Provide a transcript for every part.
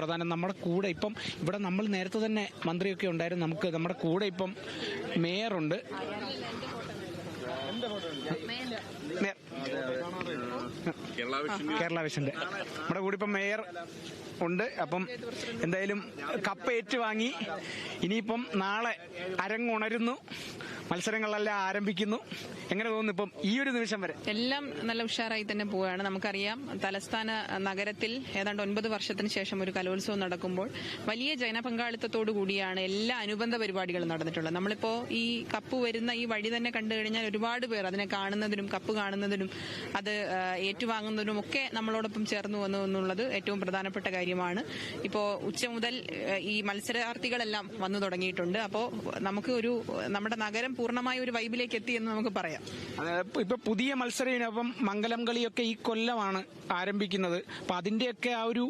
പ്രധാനം നമ്മുടെ കൂടെ ഇപ്പം ഇവിടെ നമ്മൾ നേരത്തെ തന്നെ മന്ത്രിയൊക്കെ ഉണ്ടായിരുന്നു. നമുക്ക് നമ്മുടെ കൂടെ ഇപ്പം മേയറുണ്ട്. കേരള വിഷന്റെ നമ്മുടെ കൂടെ ഇപ്പം മേയർ ഉണ്ട്. അപ്പം എന്തായാലും കപ്പ് ഏറ്റുവാങ്ങി ഇനിയിപ്പം നാളെ അരങ്ങുണരുന്നു, മത്സരങ്ങളെല്ലാം ആരംഭിക്കുന്നു. എങ്ങനെ തോന്നുന്നു ഇപ്പം ഈ ഒരു നിമിഷം വരെ? എല്ലാം നല്ല ഉഷാറായി തന്നെ പോവുകയാണ്. നമുക്കറിയാം, തലസ്ഥാന നഗരത്തിൽ ഏതാണ്ട് 9 വർഷത്തിന് ശേഷം ഒരു കലോത്സവം നടക്കുമ്പോൾ വലിയ ജനപങ്കാളിത്തത്തോടു കൂടിയാണ് എല്ലാ അനുബന്ധ പരിപാടികളും നടന്നിട്ടുള്ളത്. നമ്മളിപ്പോ ഈ കപ്പ് വരുന്ന ഈ വഴി തന്നെ കണ്ടു കഴിഞ്ഞാൽ ഒരുപാട് പേർ അതിനെ കാണുന്നതിനും കപ്പ് കാണുന്നതിനും അത് ഏറ്റുവാങ്ങുന്നതിനും ഒക്കെ നമ്മളോടൊപ്പം ചേർന്ന് വന്നു എന്നുള്ളത് ഏറ്റവും പ്രധാനപ്പെട്ട കാര്യമാണ്. ഇപ്പോ ഉച്ച മുതൽ ഈ മത്സരാർത്ഥികളെല്ലാം വന്നു തുടങ്ങിയിട്ടുണ്ട്. അപ്പോൾ നമുക്ക് നമ്മുടെ നഗരം പൂർണ്ണമായ ഒരു വൈബിലേക്ക് എത്തി എന്ന് നമുക്ക് പറയാം. ഇപ്പൊ പുതിയ മത്സര ഇനം മംഗലം കളിയൊക്കെ ഈ കൊല്ലമാണ് ആരംഭിക്കുന്നത്. അപ്പൊ അതിന്റെയൊക്കെ ആ ഒരു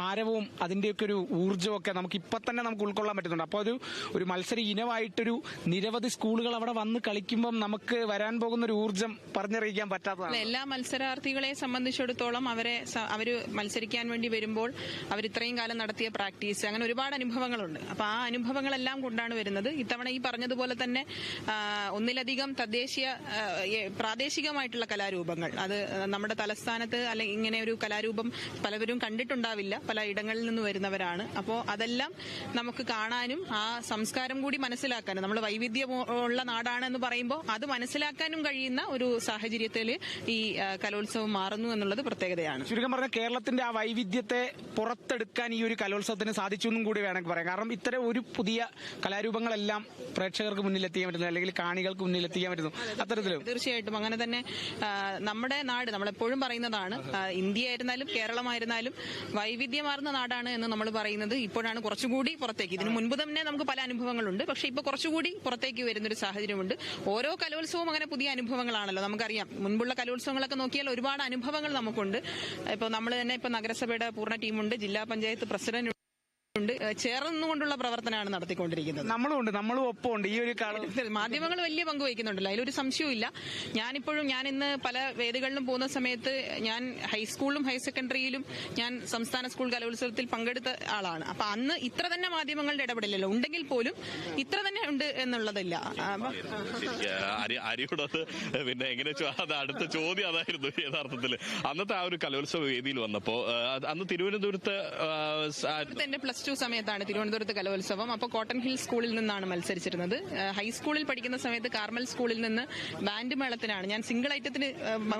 ആരവവും അതിന്റെയൊക്കെ ഒരു ഊർജ്ജമൊക്കെ നമുക്ക് ഇപ്പൊ തന്നെ നമുക്ക് ഉൾക്കൊള്ളാൻ പറ്റുന്നുണ്ട്. അപ്പോൾ ഒരു മത്സര ഇനമായിട്ടൊരു നിരവധി സ്കൂളുകൾ അവിടെ വന്ന് കളിക്കുമ്പോൾ നമുക്ക് വരാൻ പോകുന്ന ഒരു ഊർജ്ജം പറഞ്ഞറിയിക്കാൻ പറ്റാത്തതാണ്. എല്ലാ മത്സരാർത്ഥികളെ സംബന്ധിച്ചിടത്തോളം അവര് മത്സരിക്കാൻ വേണ്ടി വരുമ്പോൾ അവർ ഇത്രയും കാലം നടത്തിയ പ്രാക്ടീസ്, അങ്ങനെ ഒരുപാട് അനുഭവങ്ങളുണ്ട്. അപ്പൊ ആ അനുഭവങ്ങളെല്ലാം കൊണ്ടാണ് വരുന്നത്. ഇത്തവണ ഈ പറഞ്ഞതുപോലെ തന്നെ ഒന്നിലധികം പ്രാദേശികമായിട്ടുള്ള കലാരൂപങ്ങൾ, അത് നമ്മുടെ തലസ്ഥാനത്ത് അല്ലെങ്കിൽ ഇങ്ങനെ ഒരു കലാരൂപം പലവരും കണ്ടിട്ടുണ്ടാവില്ല, പല ഇടങ്ങളിൽ നിന്ന് വരുന്നവരാണ്. അപ്പോൾ അതെല്ലാം നമുക്ക് കാണാനും ആ സംസ്കാരം കൂടി മനസ്സിലാക്കാനും, നമ്മൾ വൈവിധ്യമുള്ള നാടാണെന്ന് പറയുമ്പോൾ അത് മനസ്സിലാക്കാനും കഴിയുന്ന ഒരു സാഹചര്യത്തിൽ ഈ കലോത്സവം മാറുന്നു എന്നുള്ളത് പ്രത്യേകതയാണ്. ചുരുക്കം പറഞ്ഞ കേരളത്തിന്റെ ആ വൈവിധ്യത്തെ പുറത്തെടുക്കാൻ ഈ ഒരു കലോത്സവത്തിന് സാധിച്ചു എന്നും കൂടി വേണമെങ്കിൽ പറയാം. കാരണം ഇത്തരം ഒരു പുതിയ കലാരൂപങ്ങളെല്ലാം പ്രേക്ഷകർക്ക് മുന്നിലെത്തിക്കാൻ പറ്റുന്നു, അല്ലെങ്കിൽ കാണികൾക്ക് മുന്നിലെത്തിക്കാൻ പറ്റുന്നു. അത്തരത്തിലും തീർച്ചയായിട്ടും അങ്ങനെ തന്നെ നമ്മുടെ നാട്, നമ്മളെപ്പോഴും പറയുന്നതാണ്, ഇന്ത്യ ആയിരുന്നാലും കേരളമായിരുന്നാലും വൈവിധ്യമാർന്ന നാടാണ് എന്ന് നമ്മൾ പറയുന്നത് ഇപ്പോഴാണ് കുറച്ചുകൂടി പുറത്തേക്ക്. ഇതിനു മുൻപ് തന്നെ നമുക്ക് പല അനുഭവങ്ങളുണ്ട്, പക്ഷെ ഇപ്പൊ കുറച്ചുകൂടി പുറത്തേക്ക് വരുന്നൊരു സാഹചര്യമുണ്ട്. ഓരോ കലോത്സവവും അങ്ങനെ പുതിയ അനുഭവങ്ങളാണല്ലോ. നമുക്കറിയാം, മുൻപുള്ള കലോത്സവങ്ങളൊക്കെ നോക്കിയാൽ ഒരുപാട് അനുഭവങ്ങൾ നമുക്കുണ്ട്. ഇപ്പോൾ നമ്മൾ തന്നെ ഇപ്പൊ നഗരസഭയുടെ പൂർണ്ണ ടീമുണ്ട്, ജില്ലാ പഞ്ചായത്ത് പ്രസിഡന്റ് ചേർന്നുകൊണ്ടുള്ള പ്രവർത്തനമാണ് നടത്തിക്കൊണ്ടിരിക്കുന്നത്. നമ്മളും ഒപ്പമുണ്ട്. ഈ ഒരു മാധ്യമങ്ങൾ വലിയ പങ്ക് വഹിക്കുന്നുണ്ടല്ലോ, അതിലൊരു സംശയവും. ഞാൻ ഇന്ന് പല വേദികളിലും പോകുന്ന സമയത്ത് ഞാൻ ഹൈസ്കൂളിലും ഹയർ സെക്കൻഡറിയിലും ഞാൻ സംസ്ഥാന സ്കൂൾ കലോത്സവത്തിൽ പങ്കെടുത്ത ആളാണ്. അപ്പൊ അന്ന് ഇത്ര തന്നെ മാധ്യമങ്ങളുടെ ഇടപെടലല്ലോ, ഉണ്ടെങ്കിൽ പോലും ഇത്ര തന്നെ ഉണ്ട് എന്നുള്ളതില്ല. അരിയോടത് പിന്നെ എങ്ങനെ അടുത്ത ചോദ്യം അതായിരുന്നു. യഥാർത്ഥത്തിൽ അന്നത്തെ ആ ഒരു കലോത്സവ വേദിയിൽ വന്നപ്പോ അന്ന് തിരുവനന്തപുരത്ത് എന്റെ +2 സമയത്താണ് തിരുവനന്തപുരത്ത് കലോത്സവം. അപ്പോൾ കോട്ടൺ ഹിൽ സ്കൂളിൽ നിന്നാണ് മത്സരിച്ചിരുന്നത്. ഹൈസ്കൂളിൽ പഠിക്കുന്ന സമയത്ത് കാർമൽ സ്കൂളിൽ നിന്ന് ബാൻഡ് മേളത്തിനാണ്. ഞാൻ സിംഗിൾ ഐറ്റത്തിന്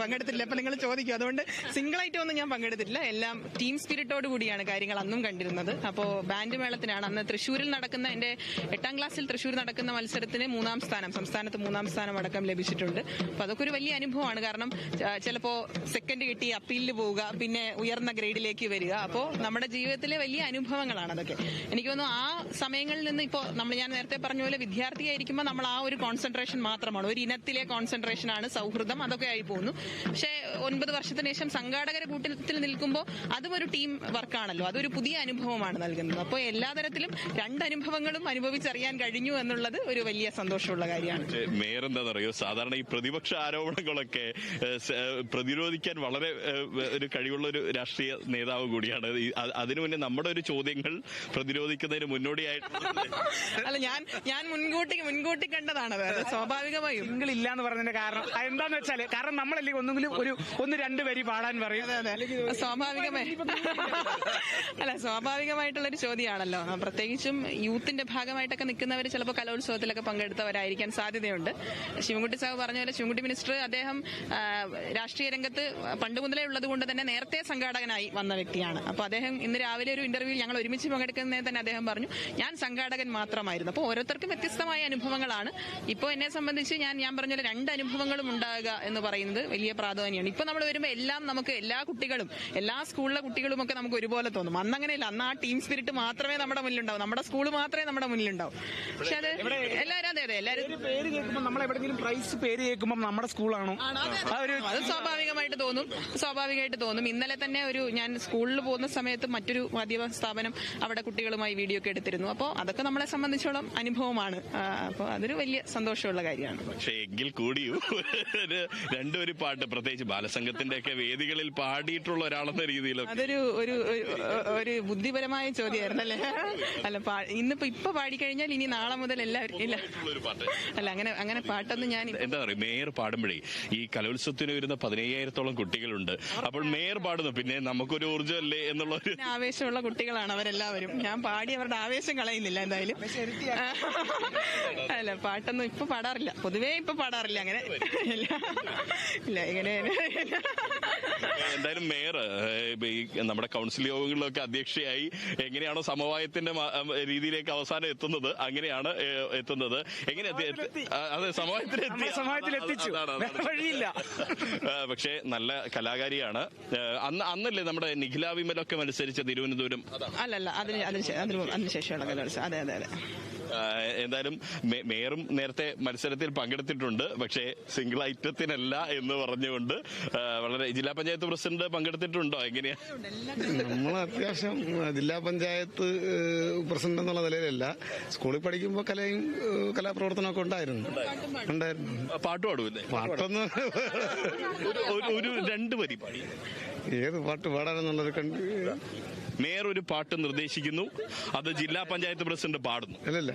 പങ്കെടുത്തില്ല. അപ്പൊ നിങ്ങൾ ചോദിക്കും, അതുകൊണ്ട് സിംഗിൾ ഐറ്റം ഒന്നും ഞാൻ പങ്കെടുത്തില്ല. എല്ലാം ടീം സ്പിരിറ്റോട് കൂടിയാണ് കാര്യങ്ങൾ അന്നും കണ്ടിരുന്നത്. അപ്പോൾ ബാൻഡ് മേളത്തിനാണ് അന്ന് തൃശ്ശൂരിൽ നടക്കുന്ന, എന്റെ 8ാം ക്ലാസ്സിൽ തൃശ്ശൂർ നടക്കുന്ന മത്സരത്തിന് 3ാം സ്ഥാനം, സംസ്ഥാനത്ത് 3ാം സ്ഥാനം അടക്കം ലഭിച്ചിട്ടുണ്ട്. അപ്പൊ അതൊക്കെ ഒരു വലിയ അനുഭവമാണ്. കാരണം ചിലപ്പോ സെക്കൻഡ് കിട്ടി അപ്പീലിൽ പോവുക, പിന്നെ ഉയർന്ന ഗ്രേഡിലേക്ക് വരിക. അപ്പോൾ നമ്മുടെ ജീവിതത്തിലെ വലിയ അനുഭവങ്ങളാണ് അതൊക്കെ. എനിക്ക് തോന്നുന്നു ആ സമയങ്ങളിൽ നിന്ന് ഇപ്പോൾ ഞാൻ നേരത്തെ പറഞ്ഞ പോലെ വിദ്യാർത്ഥിയായിരിക്കുമ്പോൾ നമ്മൾ ആ ഒരു കോൺസെൻട്രേഷൻ മാത്രമാണ്, ഒരു ഇനത്തിലെ കോൺസെൻട്രേഷൻ ആണ്, സൗഹൃദം, അതൊക്കെ ആയി പോകുന്നു. പക്ഷേ 9 വർഷത്തിന് ശേഷം സംഘാടകരുടെ കൂട്ടത്തിൽ നിൽക്കുമ്പോൾ അതും ഒരു ടീം വർക്കാണല്ലോ, അതൊരു പുതിയ അനുഭവമാണ് നൽകുന്നത്. അപ്പോൾ എല്ലാ തരത്തിലും 2 അനുഭവങ്ങളും അനുഭവിച്ചറിയാൻ കഴിഞ്ഞു എന്നുള്ളത് ഒരു വലിയ സന്തോഷമുള്ള കാര്യമാണ്. മേയർ എന്താണെന്നറിയോ, സാധാരണ ഈ പ്രതിപക്ഷ ആരോപണങ്ങളൊക്കെ പ്രതിരോധിക്കാൻ വളരെ ഒരു കഴിവുള്ള ഒരു രാഷ്ട്രീയ നേതാവ് കൂടിയാണ്. അതിനു മുന്നേ നമ്മുടെ ഒരു ചോദ്യങ്ങൾ പ്രതിരോധിക്കുന്നതിന് മുന്നോടിയായിട്ട് അല്ല, ഞാൻ മുൻകൂട്ടി കണ്ടതാണ്. സ്വാഭാവികമായും സിംഗിൾ ഇല്ല എന്ന് പറഞ്ഞതിന്റെ കാരണം എന്താന്ന് വെച്ചാല്, കാരണം നമ്മളല്ലേ ഒന്നെങ്കിലും ഒരു 1-2 വരി പാടാൻ പറയും. സ്വാഭാവികമായിട്ടുള്ളൊരു ചോദ്യമാണല്ലോ. പ്രത്യേകിച്ചും യൂത്തിന്റെ ഭാഗമായിട്ടൊക്കെ നിൽക്കുന്നവർ ചിലപ്പോൾ കലോത്സവത്തിലൊക്കെ പങ്കെടുത്തവരായിരിക്കാൻ സാധ്യതയുണ്ട്. ശിവൻകുട്ടി സാഹു പറഞ്ഞ പോലെ, ശിവൻകുട്ടി മിനിസ്റ്റർ അദ്ദേഹം രാഷ്ട്രീയ രംഗത്ത് പണ്ട് മുതലേ ഉള്ളത് കൊണ്ട് തന്നെ നേരത്തെ സംഘാടകനായി വന്ന വ്യക്തിയാണ്. അപ്പൊ അദ്ദേഹം ഇന്ന് രാവിലെ ഒരു ഇന്റർവ്യൂവിൽ ഞങ്ങൾ ഒരുമിച്ച് പങ്കെടുക്കുന്നതിന് തന്നെ അദ്ദേഹം പറഞ്ഞു, ഞാൻ സംഘാടകൻ മാത്രമായിരുന്നു. അപ്പോൾ ഓരോരുത്തർക്കും വ്യത്യസ്തമായ അനുഭവങ്ങളാണ്. ഇപ്പോൾ എന്നെ സംബന്ധിച്ച് ഞാൻ പറഞ്ഞ 2 അനുഭവങ്ങളും ഉണ്ടാകുക എന്ന് പറയുന്നത് വലിയ പ്രാധാന്യമാണ്. ഇപ്പൊ നമ്മൾ വരുമ്പോൾ എല്ലാം നമുക്ക് എല്ലാ കുട്ടികളും, എല്ലാ സ്കൂളിലെ കുട്ടികളും ഒക്കെ നമുക്ക് ഒരുപോലെ തോന്നും. അന്നങ്ങനെയല്ല, അന്ന് ആ ടീം സ്പിരിറ്റ് മാത്രമേ നമ്മുടെ മുന്നിലുണ്ടാവും, നമ്മുടെ സ്കൂൾ മാത്രമേ നമ്മുടെ മുന്നിലുണ്ടാവും. പക്ഷെ അത് എല്ലാവരും എല്ലാവരും പേര് കേൾക്കുമ്പോൾ നമ്മൾ എവിടെയെങ്കിലും പ്രൈസ് പേര് കേൾക്കുമ്പോൾ നമ്മുടെ സ്കൂളാണോ, അത് സ്വാഭാവികമായിട്ട് തോന്നും. ഇന്നലെ തന്നെ ഞാൻ സ്കൂളിൽ പോകുന്ന സമയത്ത് മറ്റൊരു മാധ്യമ സ്ഥാപനം അവിടെ കുട്ടികളുമായി വീഡിയോ ഒക്കെ എടുത്തിരുന്നു. അപ്പോൾ അതൊക്കെ നമ്മളെ സംബന്ധിച്ചോളം അനുഭവമാണ്. അപ്പോൾ അതൊരു വലിയ സന്തോഷമുള്ള കാര്യമാണ്. പക്ഷേ എങ്കിൽ കൂടിയും രണ്ടൊരു പാട്ട്, പ്രത്യേകിച്ച് ബാലസംഘത്തിന്റെ ഒക്കെ വേദികളിൽ പാടിയിട്ടുള്ള ഒരാളെന്ന രീതിയിലും അതൊരു ഒരു ബുദ്ധിപരമായ ചോദ്യമായിരുന്നല്ലേ? അല്ല, ഇപ്പൊ പാടിക്കഴിഞ്ഞാൽ ഇനി നാളെ മുതൽ എല്ലാവരും ഇല്ല. അല്ല, അങ്ങനെ പാട്ടൊന്നും ഞാൻ എന്താ പറയുക, മേയർ പാടുമ്പോഴേ ഈ കലോത്സവത്തിന് വരുന്ന 15,000-ഓളം കുട്ടികളുണ്ട്. അപ്പോൾ മേയർ പാടുന്നു, പിന്നെ നമുക്കൊരു ഊർജ്ജമല്ലേ എന്നുള്ള ഒരു ആവേശമുള്ള കുട്ടികളാണ് അവരെല്ലാവരും. ഞാൻ പാടി അവരുടെ ആവേശം കളയുന്നില്ല എന്തായാലും. അല്ല, പാട്ടൊന്നും ഇപ്പൊ പാടാറില്ല, പൊതുവേ ഇപ്പൊ പാടാറില്ല അങ്ങനെ. ഇല്ല, ഇങ്ങനെ എന്തായാലും മേയർ നമ്മുടെ കൗൺസിൽ യോഗങ്ങളിലൊക്കെ അധ്യക്ഷയായി എങ്ങനെയാണോ സമവായത്തിന്റെ രീതിയിലേക്ക് അവസാനം എത്തുന്നത്, അങ്ങനെയാണ് എത്തുന്നത്. എങ്ങനെ അതെ, സമവായത്തിലെത്തിച്ചു, വഴിയില്ല. പക്ഷേ നല്ല കലാകാരിയാണ്. അന്നല്ലേ നമ്മുടെ നിഖില വിമലൊക്കെ മത്സരിച്ച തിരുവനന്തപുരം? അല്ലല്ല, അതിനുശേഷമുള്ള കലോത്സവം. അതെ അതെ അതെ. എന്തായാലും മേയറും നേരത്തെ മത്സരത്തിൽ പങ്കെടുത്തിട്ടുണ്ട്, പക്ഷേ സിംഗിൾ ഐറ്റത്തിനല്ല എന്ന് പറഞ്ഞുകൊണ്ട് വളരെ. ജില്ലാ പഞ്ചായത്ത് പ്രസിഡന്റ് പങ്കെടുത്തിട്ടുണ്ടോ? എങ്ങനെയാ? നമ്മൾ അത്യാവശ്യം ജില്ലാ പഞ്ചായത്ത് പ്രസിഡന്റ് എന്നുള്ള നിലയിലല്ല, സ്കൂളിൽ പഠിക്കുമ്പോൾ കലയും കലാപ്രവർത്തനമൊക്കെ ഉണ്ടായിരുന്നു. പാട്ട് പാടുമല്ലേ? പാട്ടൊന്നും ഒരു 2 വരി പാടി. ഏത് പാട്ട് പാടാനെന്നുള്ളത് കണ്ട് മേയർ ഒരു പാട്ട് നിർദ്ദേശിക്കുന്നു, അത് ജില്ലാ പഞ്ചായത്ത് പ്രസിഡന്റ് പാടുന്നു. അല്ലല്ല,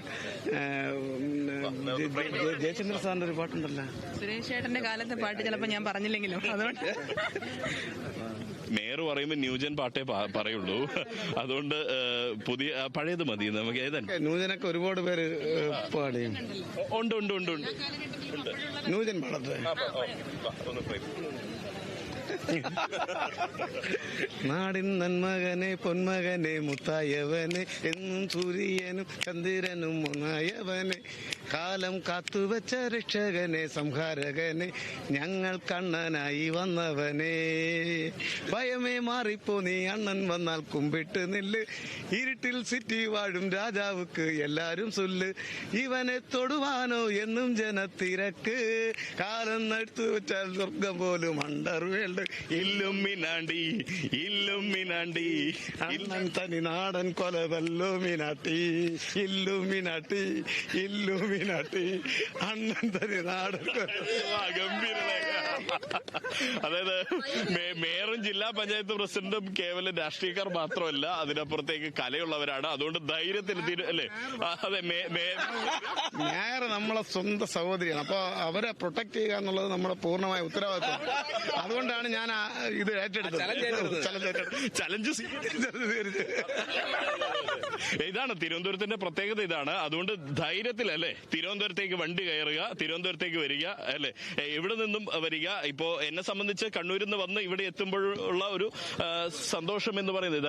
ജയചന്ദ്ര സാറിന്റെ ഒരു പാട്ടുണ്ടല്ലോ, സുരേഷ് ഏട്ടന്റെ കാലത്തെ പാട്ട് ചിലപ്പോ ഞാൻ പറഞ്ഞില്ലെങ്കിലും അതുകൊണ്ട്. മേയർ പറയുമ്പോൾ ന്യൂജൻ പാട്ടേ പറയുള്ളൂ, അതുകൊണ്ട് പഴയത് മതി നമുക്ക്. ഏതാണ് ന്യൂജനൊക്കെ ഒരുപാട് പേര് പാടിയും ഉണ്ട്. ന്യൂജൻ പാടത്തെ നാടിൻ നന്മകനെ പൊന്മകനെ മുത്തായവനെ എന്നും സൂര്യനും ചന്ദ്രനും ഒന്നായവനെ കാലം കാത്തുവച്ച രക്ഷകനെ സംഹാരകനെ ഞങ്ങൾ കണ്ണനായി വന്നവനെ ഭയമേ മാറിപ്പോ നീ അണ്ണൻ വന്നാൽ കുമ്പിട്ട് നില്ല് ഇരുട്ടിൽ സിറ്റി വാഴും രാജാവുക്ക് എല്ലാരും ചൊല്ല് ഇവനെ തൊടുവാനോ എന്നും ജനത്തിരക്ക് കാലം നടത്തു വെച്ചാൽ സ്വർഗം പോലും അണ്ടർവേൾഡ് ഇല്ലുമിനാണ്ടി അണ്ണൻ തനി നാടൻ കൊലവല്ലോ മിനാട്ടി ഇല്ലുമിനാട്ടി അണ്ണൻ തനി നാടൻ ഗംഭീര. അതായത് മേയറും ജില്ലാ പഞ്ചായത്ത് പ്രസിഡന്റും കേവലം രാഷ്ട്രീയക്കാർ മാത്രമല്ല, അതിനപ്പുറത്തേക്ക് കലയുള്ളവരാണ്. അതുകൊണ്ട് ധൈര്യത്തിൽ അല്ലേ? അതെ, മേയർ നമ്മളെ സ്വന്തം സഹോദരിയാണ്. അപ്പൊ അവരെ പ്രൊട്ടക്ട് ചെയ്യുക എന്നുള്ളത് നമ്മുടെ പൂർണ്ണമായ ഉത്തരവാദിത്വം. അതുകൊണ്ടാണ് ഞാൻ ഇത് ഏറ്റെടുത്തത്. ചലഞ്ച് ഇതാണ് തിരുവനന്തപുരത്തിന്റെ പ്രത്യേകത, ഇതാണ്. അതുകൊണ്ട് ധൈര്യത്തിലല്ലേ തിരുവനന്തപുരത്തേക്ക് വണ്ടി കയറുക, തിരുവനന്തപുരത്തേക്ക് വരിക, അല്ലെ? ഇവിടെ നിന്നും വരിക. ഇപ്പോ എന്നെ സംബന്ധിച്ച് കണ്ണൂരിൽ നിന്ന് വന്ന് ഇവിടെ എത്തുമ്പോഴുള്ള ഒരു സന്തോഷം എന്ന് പറയുന്നത്